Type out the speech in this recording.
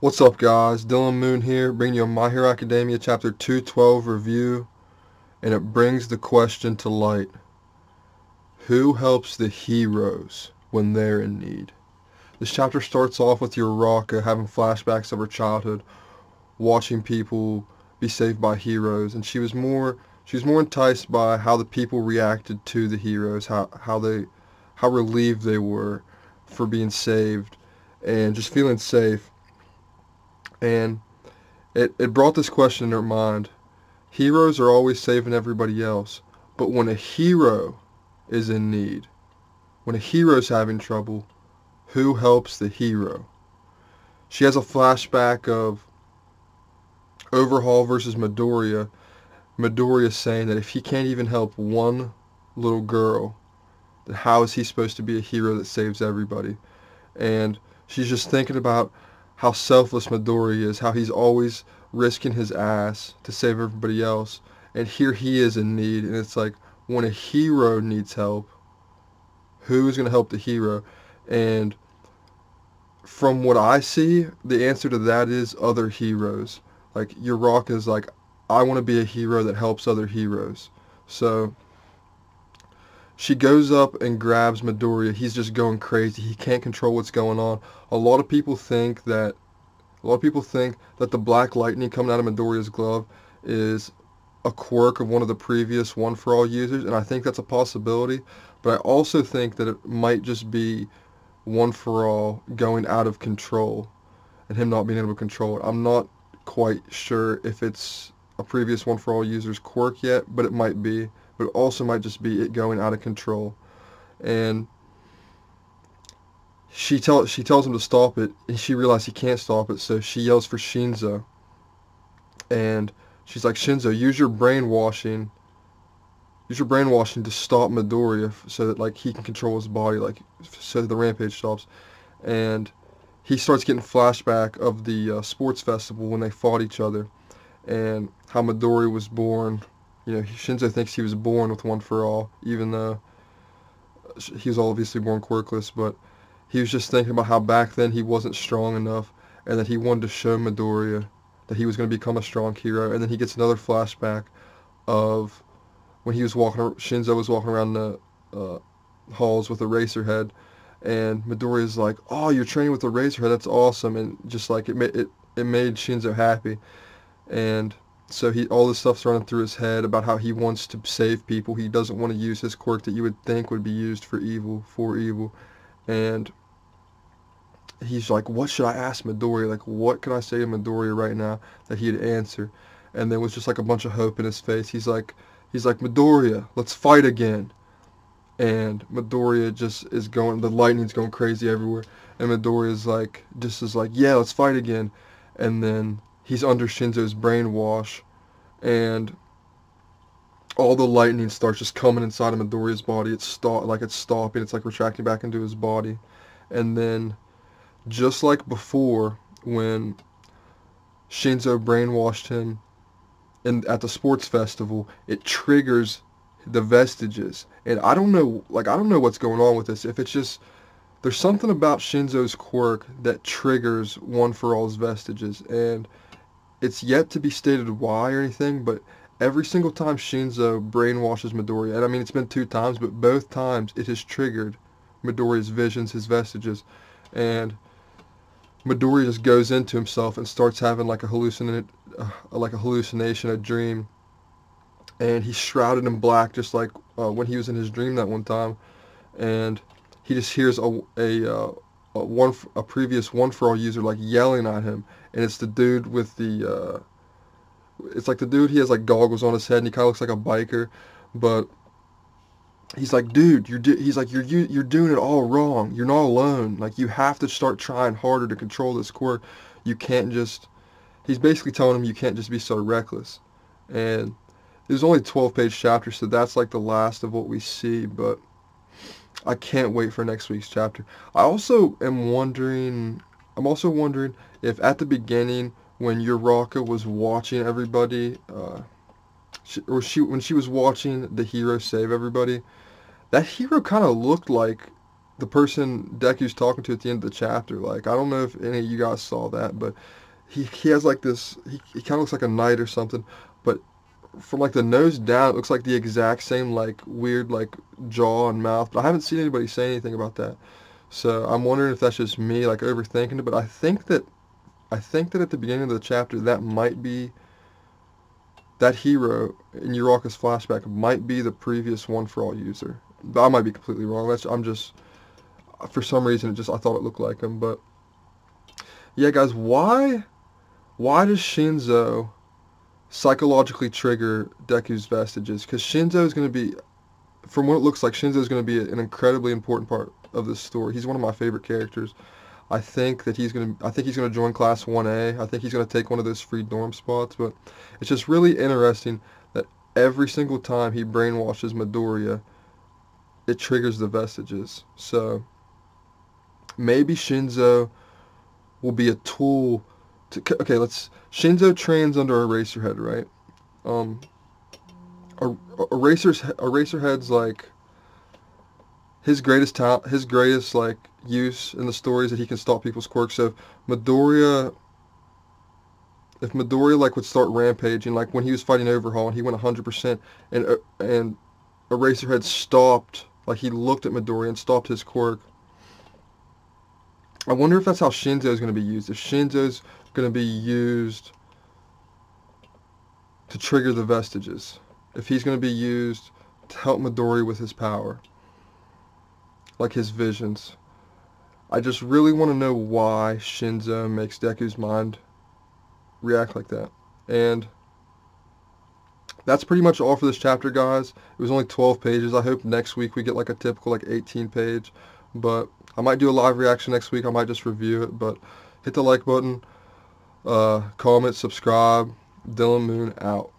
What's up, guys? Dylan Moon here, bringing you a My Hero Academia Chapter 212 review, and it brings the question to light. Who helps the heroes when they're in need? This chapter starts off with Uraraka having flashbacks of her childhood, watching people be saved by heroes, and she was more enticed by how the people reacted to the heroes, how relieved they were for being saved, and just feeling safe. And it brought this question in her mind. Heroes are always saving everybody else, but when a hero is in need, when a hero's having trouble, who helps the hero? She has a flashback of Overhaul versus Midoriya. Midoriya saying that if he can't even help one little girl, then how is he supposed to be a hero that saves everybody? And she's just thinking about how selfless Midori is, how he's always risking his ass to save everybody else. And here he is in need, and it's like when a hero needs help, who is going to help the hero? And from what I see, the answer to that is other heroes. Like Uraraka is like, I want to be a hero that helps other heroes. So she goes up and grabs Midoriya. He's just going crazy. He can't control what's going on. A lot of people think that the black lightning coming out of Midoriya's glove is a quirk of one of the previous One for All users, and I think that's a possibility. But I also think that it might just be One for All going out of control and him not being able to control it. I'm not quite sure if it's a previous One for All user's quirk yet, but it might be. But it also might just be it going out of control. And she tells him to stop it, and she realizes he can't stop it, so she yells for Shinzo. And she's like, Shinzo, use your brainwashing to stop Midoriya so that like he can control his body, like so the rampage stops. And he starts getting flashback of the sports festival when they fought each other, and how Midori was born. Shinzo thinks he was born with One for All, even though he was obviously born quirkless, but he was just thinking about how back then he wasn't strong enough, and that he wanted to show Midoriya that he was going to become a strong hero. And then he gets another flashback of when Shinzo was walking around the halls with a racer head, and Midoriya's like, "Oh, you're training with a racer head. That's awesome!" And just like it made Shinzo happy, and so all this stuff's running through his head about how he wants to save people. He doesn't want to use his quirk that you would think would be used for evil, and he's like, what should I ask Midoriya? Like, what could I say to Midoriya right now that he'd answer? And there was just like a bunch of hope in his face. He's like, Midoriya, let's fight again. And Midoriya just is going, the lightning's going crazy everywhere. And Midoriya's like, just is like, yeah, let's fight again. And then he's under Shinzo's brainwash, and all the lightning starts just coming inside of Midoriya's body. It's stopping. It's like retracting back into his body. And then just like before, when Shinzo brainwashed him at the sports festival, it triggers the vestiges. And I don't know what's going on with this. If it's just there's something about Shinzo's quirk that triggers One for All's vestiges, and it's yet to be stated why or anything, but every single time Shinzo brainwashes Midoriya, and I mean it's been 2 times, but both times it has triggered Midoriya's visions, his vestiges, and Midoriya just goes into himself and starts having like a hallucination, a dream, and he's shrouded in black, just like when he was in his dream that one time, and he just hears a previous One for All user like yelling at him, and it's the dude with it's like the dude, he has like goggles on his head, and he kind of looks like a biker, but he's like, dude, you're doing it all wrong. You're not alone. Like, you have to start trying harder to control this quirk. You can't just. He's basically telling him you can't just be so reckless. And there's only a 12-page chapter, so that's like the last of what we see. But I can't wait for next week's chapter. I'm also wondering if at the beginning when Uraraka was watching everybody, when she was watching the hero save everybody, that hero kind of looked like the person Deku's talking to at the end of the chapter, like, I don't know if any of you guys saw that, but he has like this, he kind of looks like a knight or something, but from like the nose down, it looks like the exact same like weird like jaw and mouth. But I haven't seen anybody say anything about that. So I'm wondering if that's just me like overthinking it. But I think that at the beginning of the chapter that might be that hero in Uraka's flashback might be the previous One for All user. But I might be completely wrong. I'm just for some reason I thought it looked like him. But yeah, guys, why does Shinzo psychologically trigger Deku's vestiges? Because Shinzo is going to be, from what it looks like, Shinzo is going to be an incredibly important part of this story. He's one of my favorite characters. I think he's going to join Class 1A. I think he's going to take one of those free dorm spots. But it's just really interesting that every single time he brainwashes Midoriya, it triggers the vestiges. So maybe Shinzo will be a tool to. Okay, Shinzo trains under Eraserhead, right? Um, Eraserhead's like his greatest talent, his greatest like use in the story is that he can stop people's quirks. So Midoriya, if Midoriya like would start rampaging, like when he was fighting Overhaul and he went 100%, and Eraserhead stopped, like he looked at Midoriya and stopped his quirk. I wonder if that's how Shinzo is going to be used. If Shinzo's going to be used to trigger the vestiges. If he's going to be used to help Midori with his power. Like his visions. I just really want to know why Shinzo makes Deku's mind react like that. And that's pretty much all for this chapter, guys. It was only 12 pages. I hope next week we get like a typical like 18 page. But I might do a live reaction next week. I might just review it. But hit the like button, comment, subscribe. Dylan Moon out.